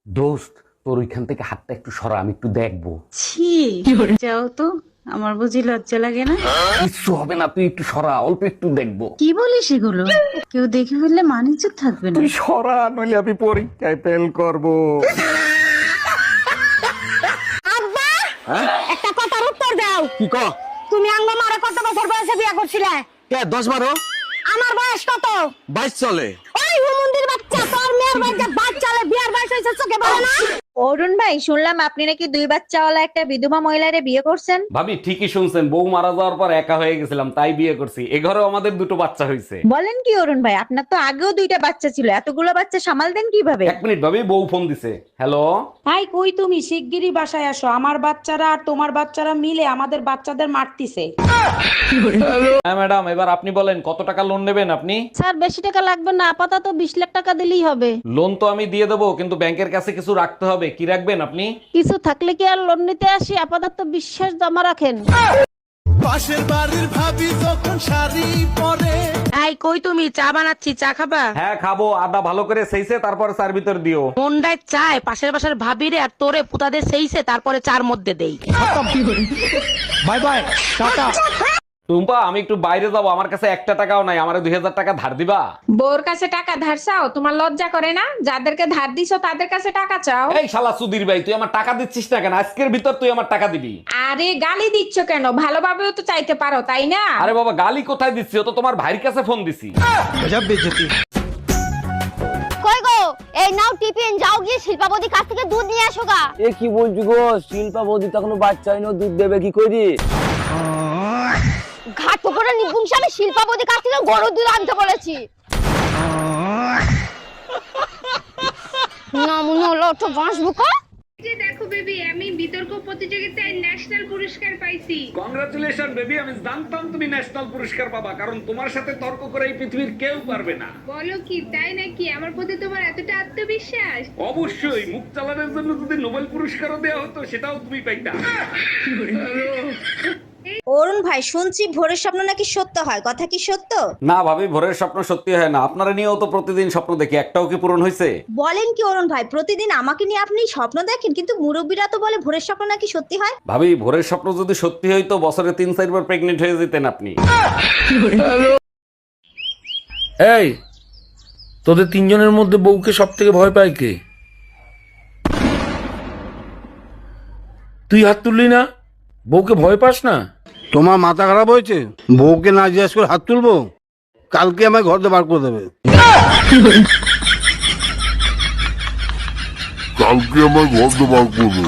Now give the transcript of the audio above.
দোস্ত, তোর ওইখান থেকে হাতটা একটু সরা, আমি একটু দেখবো। ছি, যাও তো, আমার বুঝি লজ্জা লাগে না? কিচ্ছু হবে না, তুই একটু সরা, অল্প একটু দেখবো। কি বলিস এগুলো? কেউ দেখে ফেললে মানিজ্য থাকবে না। তুই সরা, নইলে আমি পরীক্ষায় ফেল করবো। একটা কথার উত্তর দাও। কি ক? তুমি আঙ্গ মারে কত বছর বয়সে বিয়ে করছিলে? কে 10-12? আমার বয়স কত? 22 চলে। ওই হুমুন্দির বাচ্চা, তোর মেয়ের বাচ্চা বাচ্চালে বিয়ার বয়স হয়েছে, চোখে পড়ে না? অরুণ ভাই, শুনলাম আপনি নাকি 2 বাচ্চাওয়ালা একটা বিধবা মহিলারে বিয়ে করছেন। ভাবি ঠিকই শুনছেন, বউ মারা যাওয়ার পর একা হয়ে গেছিলাম, তাই বিয়ে করছি। এ ঘরেও আমাদের 2টো বাচ্চা হয়েছে। বলেন কি অরুণ ভাই, আপনার তো আগেও 2টা বাচ্চা ছিল, এতগুলো বাচ্চা সামাল দেন কিভাবে? 1 মিনিট ভাবি, বউ ফোন দিছে। হ্যালো। হাই, কই তুমি? শিগগিরই বাসায় আসো, আমার বাচ্চারা আর তোমার বাচ্চারা মিলে আমাদের বাচ্চাদের মারতিছে। হ্যাঁ ম্যাডাম, এবার আপনি বলেন কত টাকা লোন নেবেন আপনি? স্যার, বেশি টাকা লাগবে না, আপাতত 20 লাখ টাকা দিলেই হবে। লোন তো আমি দিয়ে দেবো, কিন্তু ব্যাংকের কাছে কিছু রাখতে হবে। কি রাখবেন আপনি? কিছু থাকলে কি আর লোন নিতে আসি? আপাতত বিশ্বাস জমা রাখেন। পাশের বাড়ির ভাবি যখন শাড়ি পরে হাই, কই তুমি? চা বানাচ্ছি, চা খাবা? হ্যাঁ খাবো, আদা ভালো করে সেইছে তারপর চার ভিতর দিও। মন্ডায় চায় পাশের বাসার ভাবিরে আর তোরে পুতাদের সেইছে তারপরে চার মধ্যে দেই। Bye bye, tata. টুম্পা, আমি একটু বাইরে যাবো, আমার কাছে 1 টাকাও নাই, আমার 2000 টাকা ধার দিবা? বউর কাছে টাকা ধার চাও? তোমার লজ্জা করে না? যাদেরকে ধার দিছো তাদের কাছে টাকা চাও? এই শালা সুধীর ভাই, তুই আমার টাকা দিচ্ছিস না কেন? আজকের ভিতর তুই আমার টাকা দিবি। আরে গালি দিচ্ছ কেন? ভালোভাবেও তো চাইতে পারো, তাই না? আরে বাবা, গালি কোথায় দিচ্ছি? ও তো তোমার ভাইয়ের কাছে ফোন দিছি। কই গো, এই নাও টিফিন, যাও গিয়ে শিল্পাবতী কাছ থেকে দুধ নিয়ে আসো গা। এ কি বলছো গো? শিল্পা বৌদি তো এখনো বাচ্চা হয়নি, ও দুধ দেবে কি করে? ঘাট পুকুরে নিপুংসে আমি শিল্পাবতী কাছ থেকে গরুর দুধ আনতে বলেছি। নমুনা হলো তো বাঁশবুকা। যে দেখো বেবি, আমি বিতর্ক প্রতিযোগিতায় ন্যাশনাল পুরস্কার পাইছি। কংগ্রাচুলেশন বেবি, আমি জানতাম তুমি ন্যাশনাল পুরস্কার পাবা, কারণ তোমার সাথে তর্ক করে এই পৃথিবীর কেউ পারবে না। বলো কি, তাই নাকি? আমার প্রতি তোমার এতটা আত্মবিশ্বাস? অবশ্যই, মুখ চালানোর জন্য যদি নোবেল পুরস্কারও দেওয়া হতো সেটাও তুমি পাইতা। অরুণ ভাই, শুনছি ভোরের স্বপ্ন নাকি সত্য হয়, কথা কি সত্য? না ভাবি, ভোরের স্বপ্ন সত্যি হয় না। আপনারা নিয়েও তো প্রতিদিন স্বপ্ন দেখি, একটাও কি পূরণ হয়েছে? বলেন কি অরুণ ভাই, প্রতিদিন আমাকে নিয়ে আপনি স্বপ্ন দেখেন, কিন্তু মুরব্বীরা তো বলে ভোরের স্বপ্ন নাকি সত্যি হয়। ভাবি, ভোরের স্বপ্ন যদি সত্যি হইতো বছরে 3-4 বার প্রেগনেন্ট হয়ে যেতেন আপনি। এই তোদের তিনজনের মধ্যে বউকে সব থেকে ভয় পায় কে? তুই হাত তুললি না? বউকে ভয় পাস না? তোমার মাথা খারাপ হয়েছে? বউকে না জিজ্ঞাসা করে হাত তুলবো? কালকে আমায় ঘর দিয়ে বার করে দেবে। কালকে আমার ঘর বার করবে।